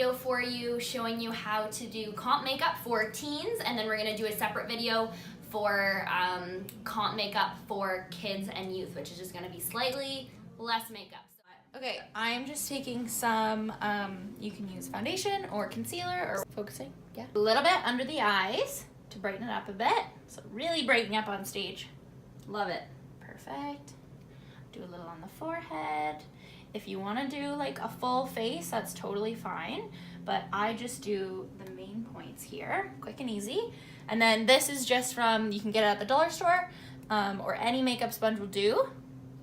video for you showing you how to do comp makeup for teens, and then we're gonna do a separate video for comp makeup for kids and youth, which is just gonna be slightly less makeup. Okay, I'm just taking some, you can use foundation or concealer or focusing, yeah. A little bit under the eyes to brighten it up a bit. So really brighten up on stage. Love it. Perfect. Do a little on the forehead. If you want to do like a full face, that's totally fine. But I just do the main points here, quick and easy. And then this is just from, you can get it at the dollar store, or any makeup sponge will do.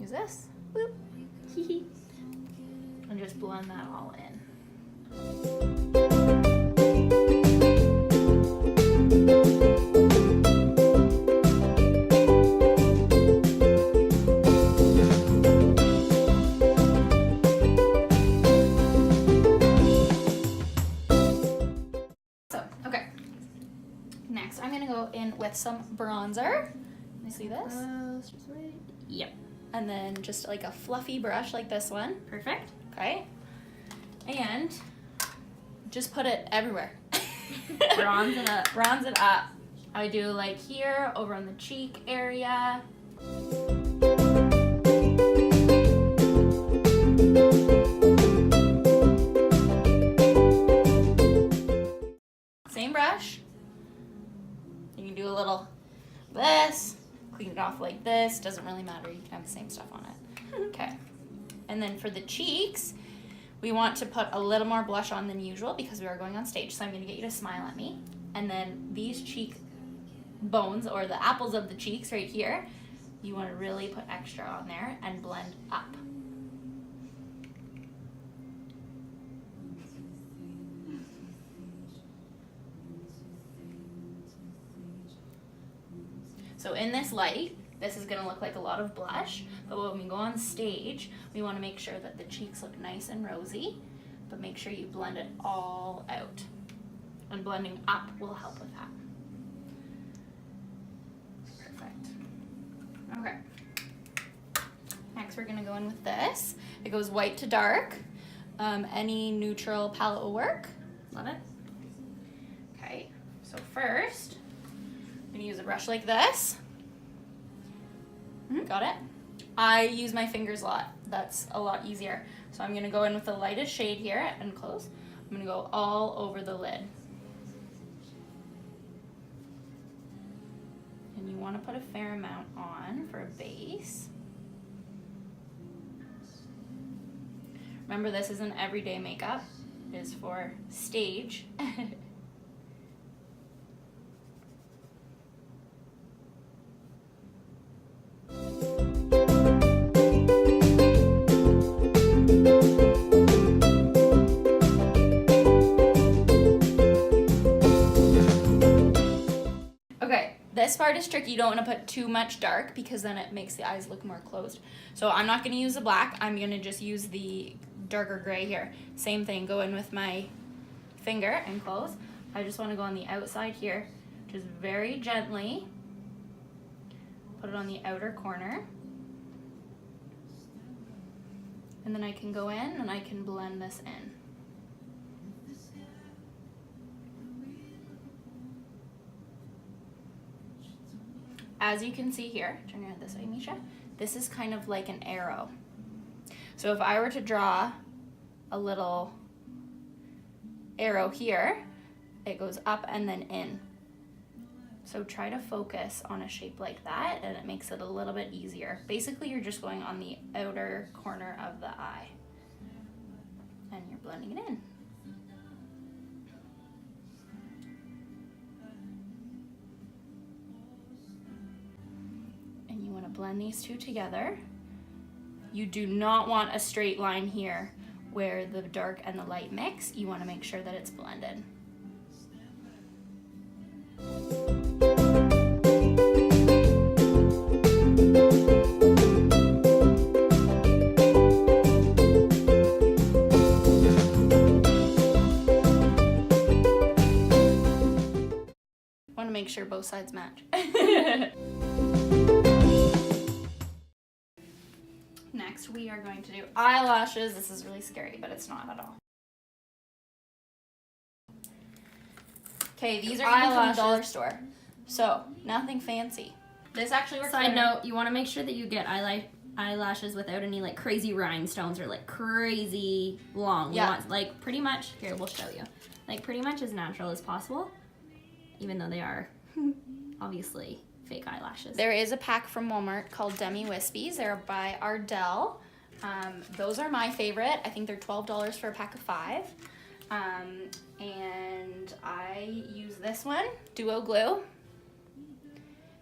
Use this. Boop. And just blend that all in. So, okay. Next, I'm gonna go in with some bronzer. Can you see this? Yep. And then just like a fluffy brush like this one. Perfect. Okay. And just put it everywhere. Bronze it up. Bronze it up. I do like here, over on the cheek area. Same brush. You can do a little this, clean it off like this. Doesn't really matter. You can have the same stuff on it. Okay. And then for the cheeks, we want to put a little more blush on than usual because we are going on stage. So I'm going to get you to smile at me. And then these cheek bones, or the apples of the cheeks right here, you want to really put extra on there and blend up. So in this light, this is going to look like a lot of blush, but when we go on stage, we want to make sure that the cheeks look nice and rosy, but make sure you blend it all out. And blending up will help with that. Perfect. Okay. Next, we're going to go in with this. It goes white to dark. Any neutral palette will work. Love it. Okay, so first, I'm going to use a brush like this. Got it? I use my fingers a lot. That's a lot easier. So I'm going to go in with the lightest shade here and close. I'm going to go all over the lid. And you want to put a fair amount on for a base. Remember, this isn't everyday makeup. It is for stage. This part is tricky. You don't want to put too much dark because then it makes the eyes look more closed. So I'm not going to use the black. I'm going to just use the darker gray here. Same thing. Go in with my finger and close. I just want to go on the outside here. Just very gently put it on the outer corner. And then I can go in and I can blend this in. As you can see here, turn your head this way, Misha, this is kind of like an arrow. So if I were to draw a little arrow here, it goes up and then in. So try to focus on a shape like that and it makes it a little bit easier. Basically, you're just going on the outer corner of the eye and you're blending it in. Blend these two together. You do not want a straight line here where the dark and the light mix. You want to make sure that it's blended. Want to make sure both sides match. Next, we are going to do eyelashes. This is really scary, but it's not at all. Okay, these are even from the Eyelashes. dollar store. So, nothing fancy. This actually works Side better. note, you want to make sure that you get eyelashes without any like crazy rhinestones or like crazy long. Yeah. You want, like pretty much, here, we'll show you. Like pretty much as natural as possible, even though they are obviously fake eyelashes. There is a pack from Walmart called Demi Wispies. They're by Ardell. Those are my favorite. I think they're $12 for a pack of 5. And I use this one, Duo Glue.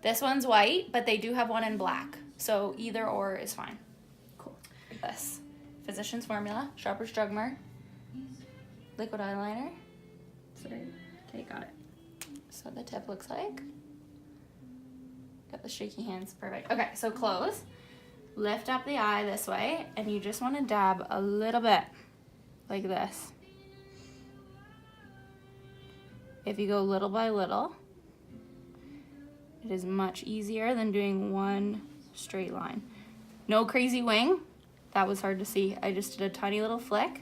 This one's white, but they do have one in black. So either or is fine. Cool. This Physicians Formula, Shoppers Drug Mart, liquid eyeliner. Sorry. Okay, got it. So the tip looks like. Got the shaky hands, perfect. Okay, so close. Lift up the eye this way, and you just want to dab a little bit, like this. If you go little by little, it is much easier than doing one straight line. No crazy wing. That was hard to see. I just did a tiny little flick.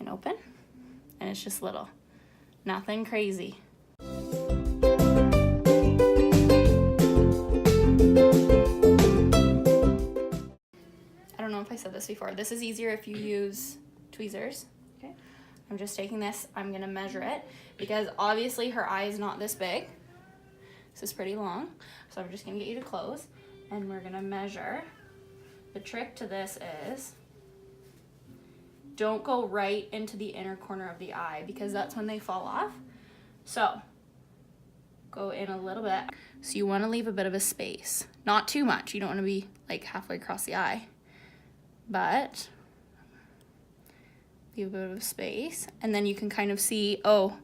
And open. And it's just little. Nothing crazy. I don't know if I said this before. This is easier if you use tweezers. Okay. I'm just taking this. I'm going to measure it because obviously her eye is not this big. This is pretty long. So I'm just going to get you to close and we're going to measure. The trick to this is don't go right into the inner corner of the eye because that's when they fall off. So go in a little bit. So you want to leave a bit of a space. Not too much. You don't want to be like halfway across the eye. But leave a bit of a space. And then you can kind of see, oh,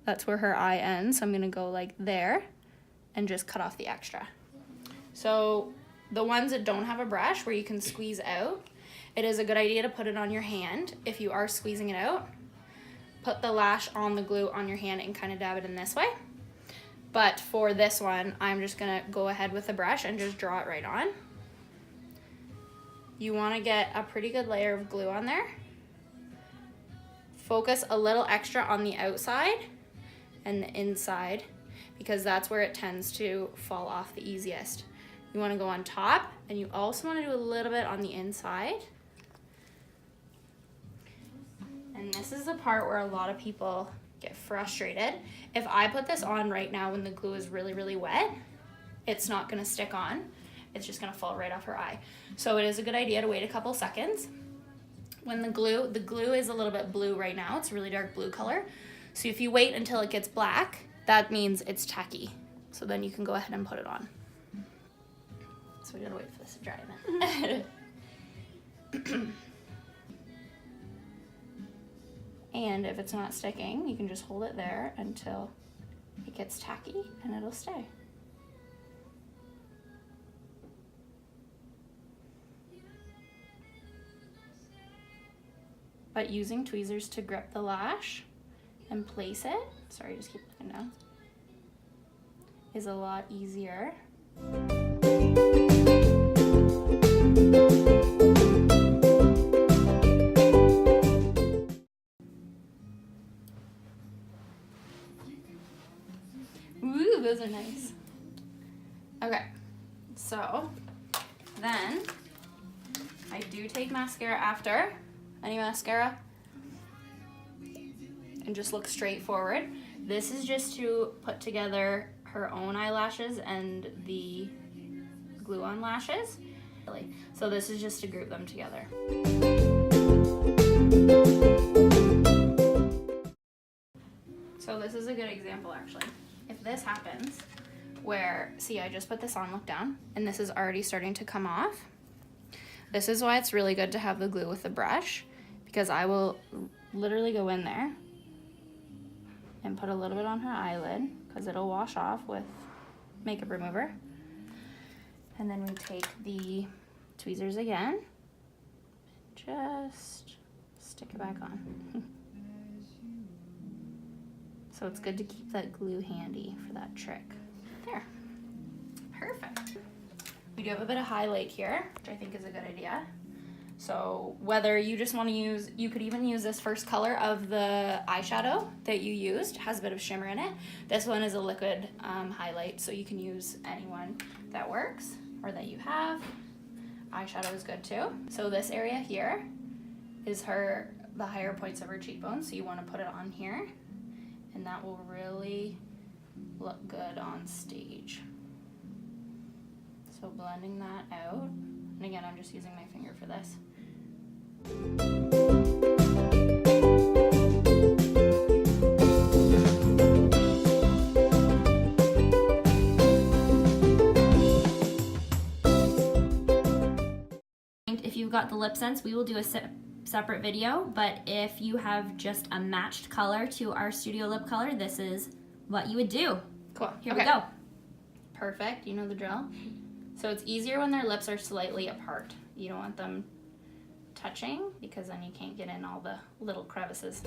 that's where her eye ends. So I'm going to go like there and just cut off the extra. So the ones that don't have a brush where you can squeeze out, it is a good idea to put it on your hand if you are squeezing it out. Put the lash on the glue on your hand and kind of dab it in this way. But for this one, I'm just gonna go ahead with the brush and just draw it right on. You wanna get a pretty good layer of glue on there. Focus a little extra on the outside and the inside because that's where it tends to fall off the easiest. You wanna go on top and you also wanna do a little bit on the inside. And this is the part where a lot of people get frustrated. If I put this on right now when the glue is really, really wet, it's not gonna stick on. It's just gonna fall right off her eye. So it is a good idea to wait a couple seconds. When the glue is a little bit blue right now. It's a really dark blue color. So if you wait until it gets black, that means it's tacky. So then you can go ahead and put it on. So we gotta wait for this to dry then. And if it's not sticking, you can just hold it there until it gets tacky and it'll stay. But using tweezers to grip the lash and place it, sorry, just keep looking down, is a lot easier. Ooh, those are nice. Okay, so then I do take mascara after. Any mascara? And just look straight forward. This is just to put together her own eyelashes and the glue-on lashes. So this is just to group them together. So this is a good example actually. If this happens, where, see, I just put this on, look down, and this is already starting to come off. This is why it's really good to have the glue with the brush, because I will literally go in there and put a little bit on her eyelid, because it'll wash off with makeup remover. And then we take the tweezers again, just stick it back on. So it's good to keep that glue handy for that trick. There, perfect. We do have a bit of highlight here, which I think is a good idea. So whether you just want to use, you could even use this first color of the eyeshadow that you used, has a bit of shimmer in it. This one is a liquid highlight, so you can use any one that works or that you have. Eyeshadow is good too. So this area here is the higher points of her cheekbones, so you want to put it on here, and that will really look good on stage. So blending that out, and again, I'm just using my finger for this. If you've got the lip sense, we will do a separate video, but if you have just a matched color to our studio lip color, this is what you would do. Cool. Here we go. Perfect, you know the drill. So it's easier when their lips are slightly apart. You don't want them touching because then you can't get in all the little crevices.